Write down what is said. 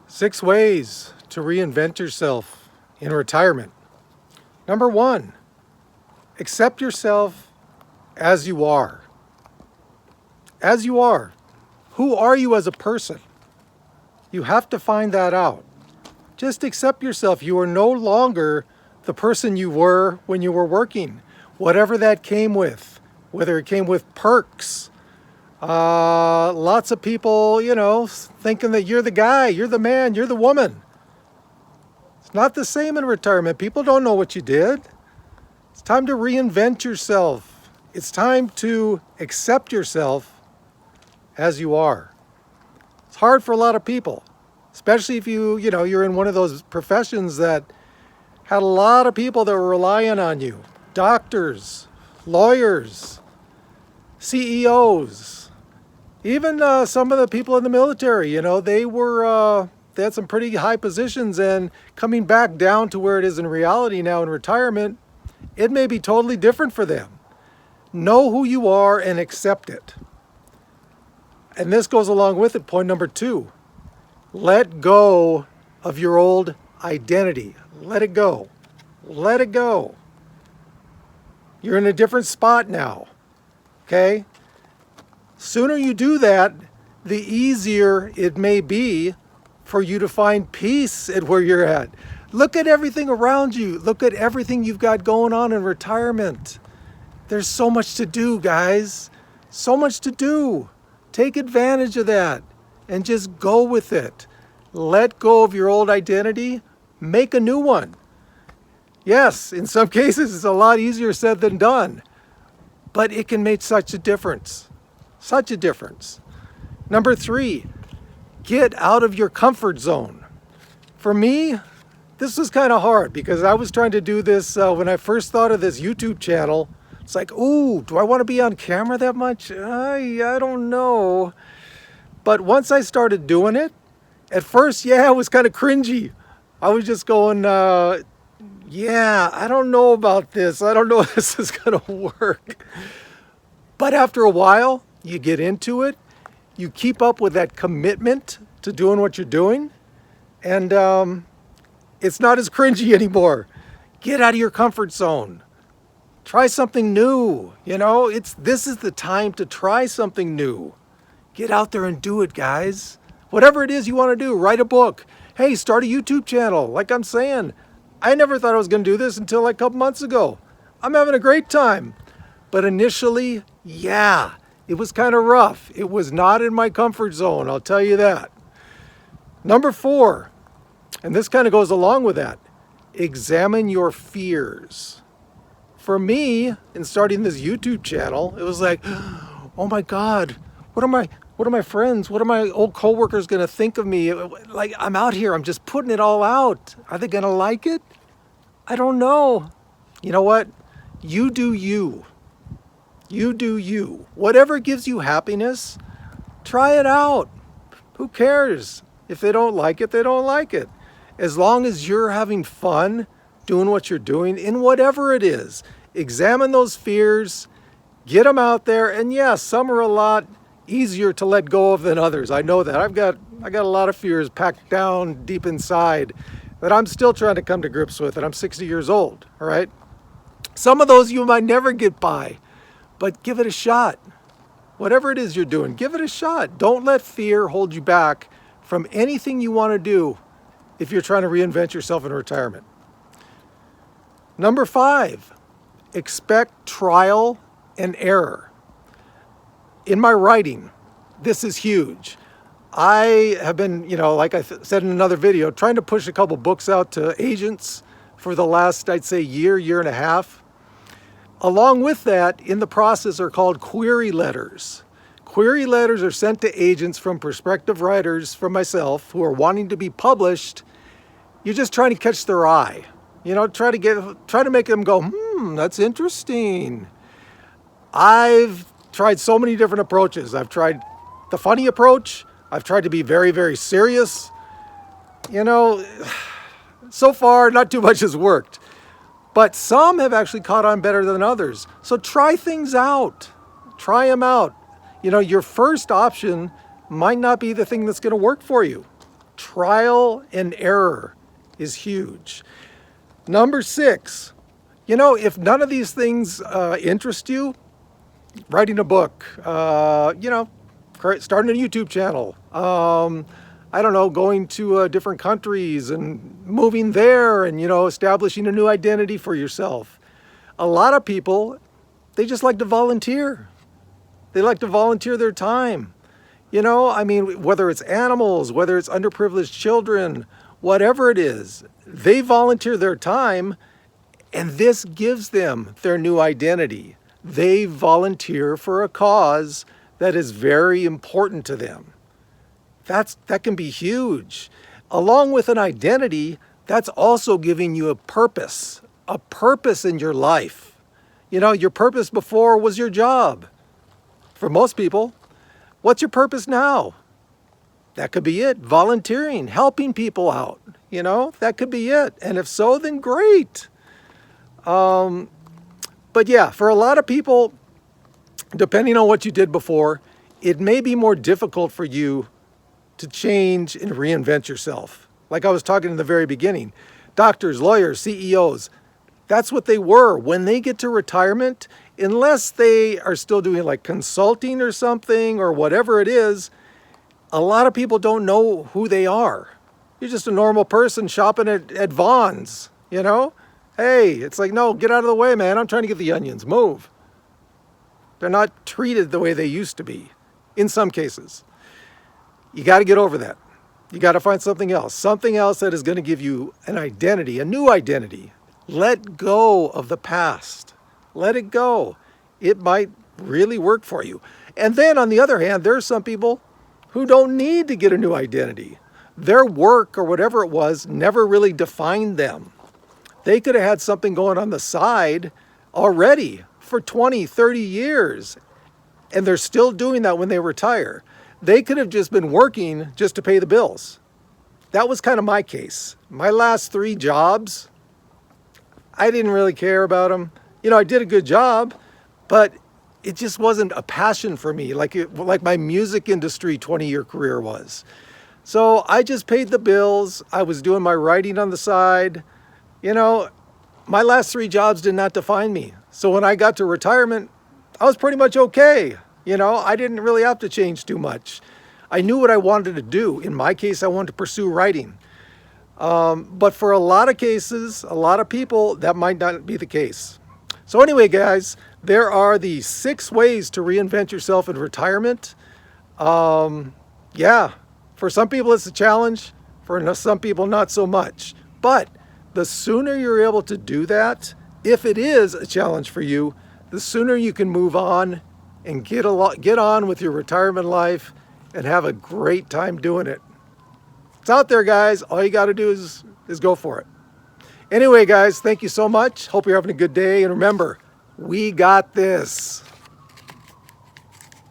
6 ways to reinvent yourself in retirement. Number 1, accept yourself as you are. As you are. Who are you as a person? You have to find that out. Just accept yourself. You are no longer the person you were when you were working. Whatever that came with, whether it came with perks, lots of people, thinking that you're the guy, you're the man, you're the woman. It's not the same in retirement. People don't know what you did. It's time to reinvent yourself. It's time to accept yourself as you are. It's hard for a lot of people, especially if you're in one of those professions that had a lot of people that were relying on you. Doctors, lawyers, CEOs, even some of the people in the military, they had some pretty high positions, and coming back down to where it is in reality now in retirement, it may be totally different for them. Know who you are and accept it. And this goes along with it. Point number 2, let go of your old identity. Let it go. Let it go. You're in a different spot now. Okay? Sooner you do that, the easier it may be for you to find peace at where you're at. Look at everything around you. Look at everything you've got going on in retirement. There's so much to do, guys. So much to do. Take advantage of that and just go with it. Let go of your old identity. Make a new one. Yes, in some cases it's a lot easier said than done, but it can make such a difference. Such a difference. Number 3, get out of your comfort zone. For me, this was kind of hard because I was trying to do this when I first thought of this YouTube channel. It's like, ooh, do I want to be on camera that much? I don't know. But once I started doing it, at first, it was kind of cringy. I was just going, I don't know about this. I don't know if this is going to work. But after a while, you get into it. You keep up with that commitment to doing what you're doing. And it's not as cringy anymore. Get out of your comfort zone. Try something new. This is the time to try something new. Get out there and do it, guys. Whatever it is you want to do, write a book. Hey, start a YouTube channel. Like I'm saying, I never thought I was going to do this until like a couple months ago. I'm having a great time. But initially, it was kind of rough. It was not in my comfort zone, I'll tell you that. Number 4, and this kind of goes along with that, examine your fears. For me, in starting this YouTube channel, it was like, oh my God, what are my friends, what are my old coworkers going to think of me? Like, I'm out here, I'm just putting it all out. Are they going to like it? I don't know. You know what? You do you. You do you. Whatever gives you happiness, try it out. Who cares? If they don't like it, they don't like it. As long as you're having fun doing what you're doing in whatever it is, examine those fears, get them out there. And some are a lot easier to let go of than others. I know that. I got a lot of fears packed down deep inside that I'm still trying to come to grips with, and I'm 60 years old, all right? Some of those you might never get by, but give it a shot. Whatever it is you're doing, give it a shot. Don't let fear hold you back from anything you want to do if you're trying to reinvent yourself in retirement. Number 5, expect trial and error. In my writing, this is huge. I have been, like I said in another video, trying to push a couple books out to agents for the last, I'd say, year and a half. Along with that, in the process are called query letters. Query letters are sent to agents from prospective writers, from myself, who are wanting to be published. You're just trying to catch their eye. Try to make them go, that's interesting. I've tried so many different approaches. I've tried the funny approach. I've tried to be very, very serious. So far, not too much has worked. But some have actually caught on better than others. So try things out. Try them out. Your first option might not be the thing that's going to work for you. Trial and error is huge. Number 6, if none of these things interest you, writing a book, starting a YouTube channel, I don't know, going to different countries and moving there and, establishing a new identity for yourself. A lot of people, they just like to volunteer. They like to volunteer their time. Whether it's animals, whether it's underprivileged children, whatever it is, they volunteer their time, and this gives them their new identity. They volunteer for a cause that is very important to them. That can be huge. Along with an identity, that's also giving you a purpose in your life. Your purpose before was your job. For most people, what's your purpose now? That could be it. Volunteering, helping people out. That could be it. And if so, then great. But yeah, for a lot of people, depending on what you did before, it may be more difficult for you to change and reinvent yourself. Like I was talking in the very beginning, doctors, lawyers, CEOs, that's what they were. When they get to retirement, unless they are still doing like consulting or something or whatever it is, a lot of people don't know who they are. You're just a normal person shopping at Vaughn's, Hey, it's like, no, get out of the way, man. I'm trying to get the onions. Move. They're not treated the way they used to be in some cases. You got to get over that. You got to find something else that is going to give you an identity, a new identity. Let go of the past. Let it go. It might really work for you. And then on the other hand, there are some people who don't need to get a new identity. Their work or whatever it was never really defined them. They could have had something going on the side already for 20, 30 years, and they're still doing that when they retire. They could have just been working just to pay the bills. That was kind of my case. My last 3 jobs, I didn't really care about them. I did a good job, but it just wasn't a passion for me like my music industry 20-year career was. So I just paid the bills. I was doing my writing on the side. My last 3 jobs did not define me. So when I got to retirement, I was pretty much okay. I didn't really have to change too much. I knew what I wanted to do. In my case, I wanted to pursue writing. But for a lot of cases, a lot of people, that might not be the case. So anyway, guys, there are the 6 ways to reinvent yourself in retirement. Yeah, for some people it's a challenge. For some people, not so much. But the sooner you're able to do that, if it is a challenge for you, the sooner you can move on and get on with your retirement life and have a great time doing it. It's out there, guys. All you got to do is go for it. Anyway, guys, thank you so much. Hope you're having a good day. And remember, we got this.